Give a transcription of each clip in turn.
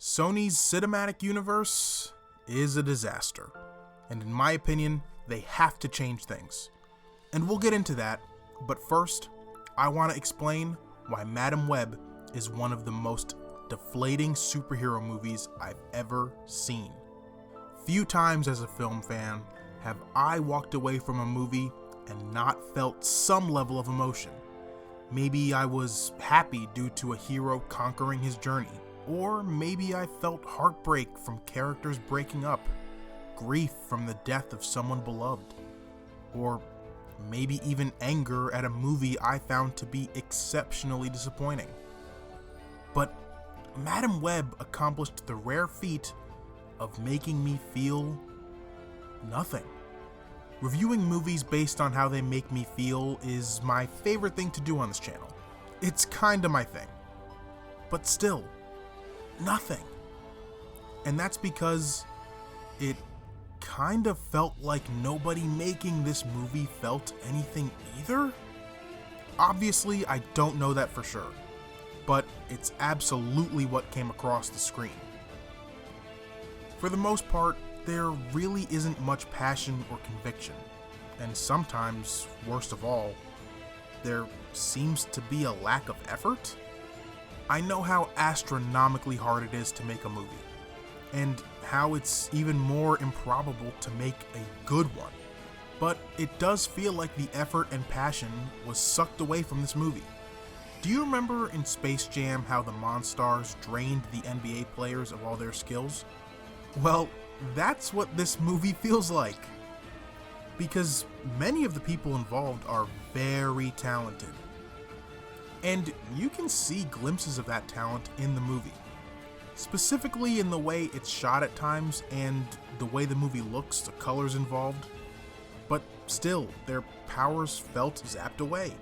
Sony's cinematic universe is a disaster, and in my opinion, they have to change things. And we'll get into that, but first, I want to explain why Madam Web is one of the most deflating superhero movies I've ever seen. Few times as a film fan have I walked away from a movie and not felt some level of emotion. Maybe I was happy due to a hero conquering his journey, or maybe I felt heartbreak from characters breaking up, grief from the death of someone beloved, or maybe even anger at a movie I found to be exceptionally disappointing. But Madam Web accomplished the rare feat of making me feel nothing. Reviewing movies based on how they make me feel is my favorite thing to do on this channel. It's kinda my thing. But still, nothing. And that's because it kind of felt like nobody making this movie felt anything either? Obviously, I don't know that for sure, but it's absolutely what came across the screen. For the most part, there really isn't much passion or conviction, and sometimes, worst of all, there seems to be a lack of effort. I know how astronomically hard it is to make a movie, and how it's even more improbable to make a good one, but it does feel like the effort and passion was sucked away from this movie. Do you remember in Space Jam how the Monstars drained the NBA players of all their skills? Well, that's what this movie feels like. Because many of the people involved are very talented. And you can see glimpses of that talent in the movie. Specifically in the way it's shot at times and the way the movie looks, the colors involved. But still, their powers felt zapped away.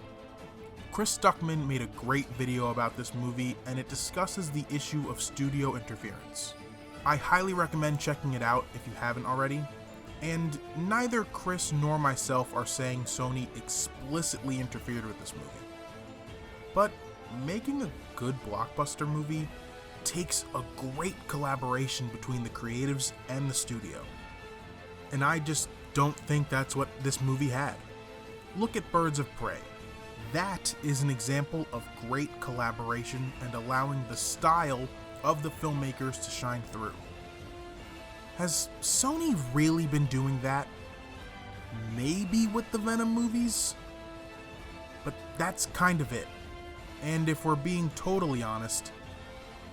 Chris Stuckman made a great video about this movie, and it discusses the issue of studio interference. I highly recommend checking it out if you haven't already, and neither Chris nor myself are saying Sony explicitly interfered with this movie. But making a good blockbuster movie takes a great collaboration between the creatives and the studio. And I just don't think that's what this movie had. Look at Birds of Prey. That is an example of great collaboration and allowing the style of the filmmakers to shine through. Has Sony really been doing that? Maybe with the Venom movies? But that's kind of it. And if we're being totally honest,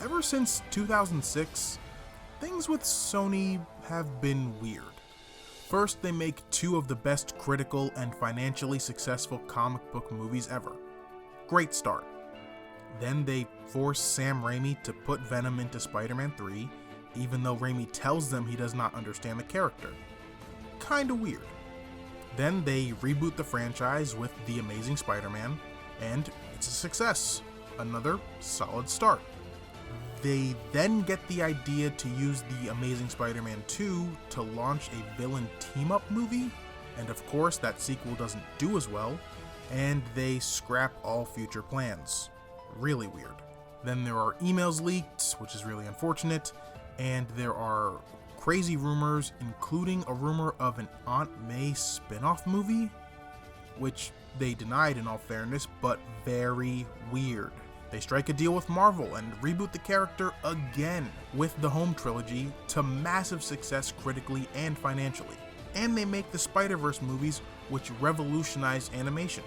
ever since 2006, things with Sony have been weird. First, they make two of the best critical and financially successful comic book movies ever. Great start. Then they force Sam Raimi to put Venom into Spider-Man 3, even though Raimi tells them he does not understand the character. Kinda weird. Then they reboot the franchise with The Amazing Spider-Man, and it's a success. Another solid start. They then get the idea to use The Amazing Spider-Man 2 to launch a villain team-up movie, and of course that sequel doesn't do as well, and they scrap all future plans. Really weird. Then there are emails leaked, which is really unfortunate, and there are crazy rumors, including a rumor of an Aunt May spin-off movie, which they denied in all fairness, but very weird. They strike a deal with Marvel and reboot the character again with the Home trilogy to massive success critically and financially. And they make the Spider-Verse movies, which revolutionized animation.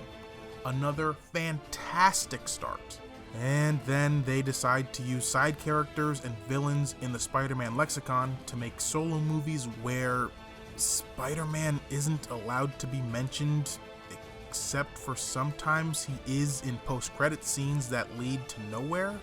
Another fantastic start. And then they decide to use side characters and villains in the Spider-Man lexicon to make solo movies where Spider-Man isn't allowed to be mentioned, except for sometimes he is in post-credit scenes that lead to nowhere.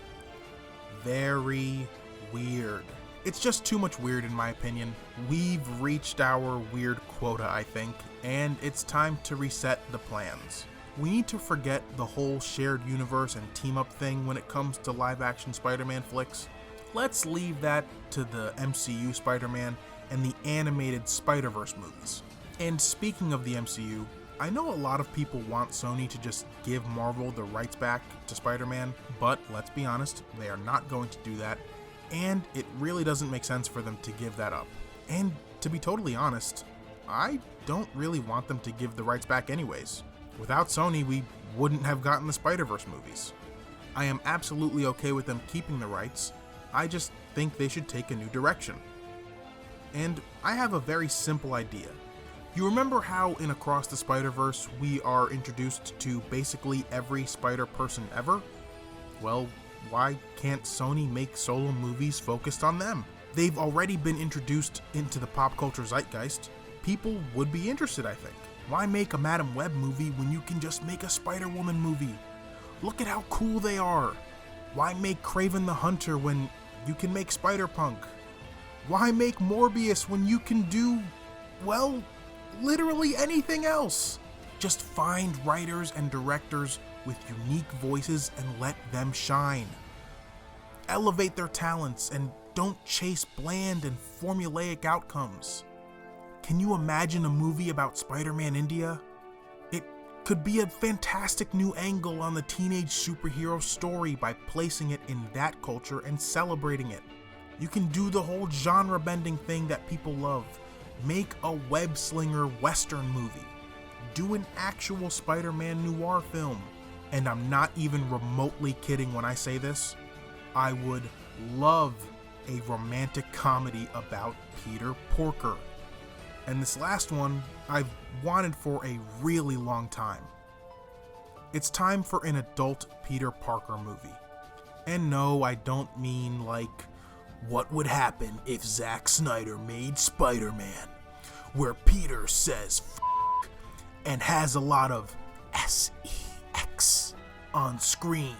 Very weird. It's just too much weird in my opinion. We've reached our weird quota, I think, and it's time to reset the plans. We need to forget the whole shared universe and team-up thing when it comes to live-action Spider-Man flicks. Let's leave that to the MCU Spider-Man and the animated Spider-Verse movies. And speaking of the MCU, I know a lot of people want Sony to just give Marvel the rights back to Spider-Man, but let's be honest, they are not going to do that, And it really doesn't make sense for them to give that up. And to be totally honest, I don't really want them to give the rights back anyways. Without Sony, we wouldn't have gotten the Spider-Verse movies. I am absolutely okay with them keeping the rights. I just think they should take a new direction. And I have a very simple idea. You remember how in Across the Spider-Verse we are introduced to basically every Spider-Person ever? Well, why can't Sony make solo movies focused on them? They've already been introduced into the pop culture zeitgeist. People would be interested, I think. Why make a Madam Web movie when you can just make a Spider-Woman movie? Look at how cool they are. Why make Kraven the Hunter when you can make Spider-Punk? Why make Morbius when you can do, well, literally anything else? Just find writers and directors with unique voices and let them shine. Elevate their talents and don't chase bland and formulaic outcomes. Can you imagine a movie about Spider-Man India? It could be a fantastic new angle on the teenage superhero story by placing it in that culture and celebrating it. You can do the whole genre-bending thing that people love. Make a web-slinger Western movie. Do an actual Spider-Man noir film. And I'm not even remotely kidding when I say this. I would love a romantic comedy about Peter Porker. And this last one, I've wanted for a really long time. It's time for an adult Peter Parker movie. And no, I don't mean like, what would happen if Zack Snyder made Spider-Man, where Peter says F*** and has a lot of S-E-X on screen.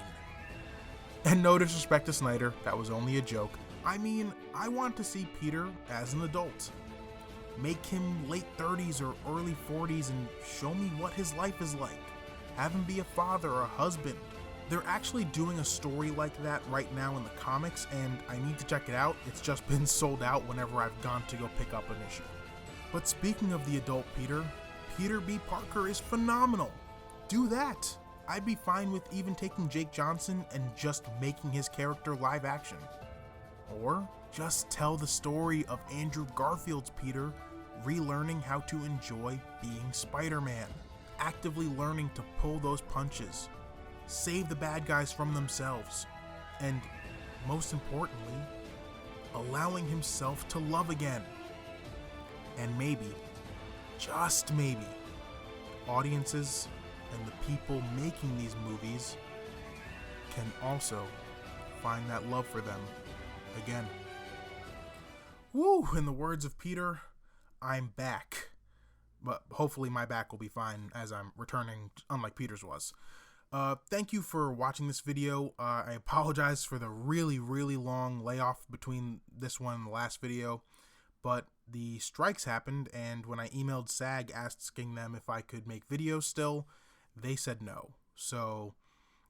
And no disrespect to Snyder, that was only a joke. I mean, I want to see Peter as an adult. Make him late 30s or early 40s and show me what his life is like. Have him be a father or a husband. They're actually doing a story like that right now in the comics, and I need to check it out. It's just been sold out whenever I've gone to go pick up an issue. But speaking of the adult Peter, Peter B. Parker is phenomenal. Do that. I'd be fine with even taking Jake Johnson and just making his character live action. Or just tell the story of Andrew Garfield's Peter relearning how to enjoy being Spider-Man, actively learning to pull those punches, save the bad guys from themselves, and most importantly, allowing himself to love again. And maybe, just maybe, audiences and the people making these movies can also find that love for them again. Woo! In the words of Peter, I'm back. But hopefully my back will be fine as I'm returning, unlike Peter's was. Thank you for watching this video. I apologize for the really long layoff between this one and the last video, but the strikes happened, and when I emailed SAG asking them if I could make videos still, they said no. So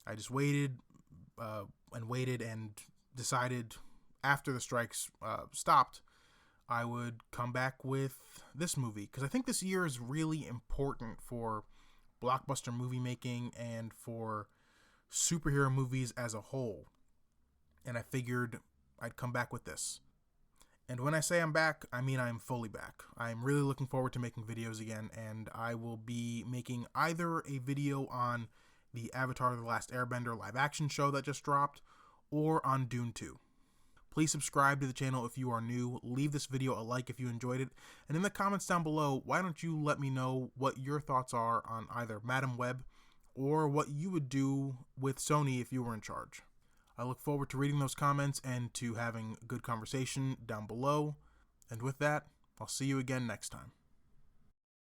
I just waited and decided after the strikes stopped, I would come back with this movie, because I think this year is really important for blockbuster movie making and for superhero movies as a whole. And I figured I'd come back with this. And when I say I'm back, I mean I'm fully back. I'm really looking forward to making videos again, and I will be making either a video on the Avatar: The Last Airbender live action show that just dropped, or on Dune 2. Please subscribe to the channel if you are new, leave this video a like if you enjoyed it, and in the comments down below, why don't you let me know what your thoughts are on either Madam Web or what you would do with Sony if you were in charge. I look forward to reading those comments and to having a good conversation down below, and with that, I'll see you again next time.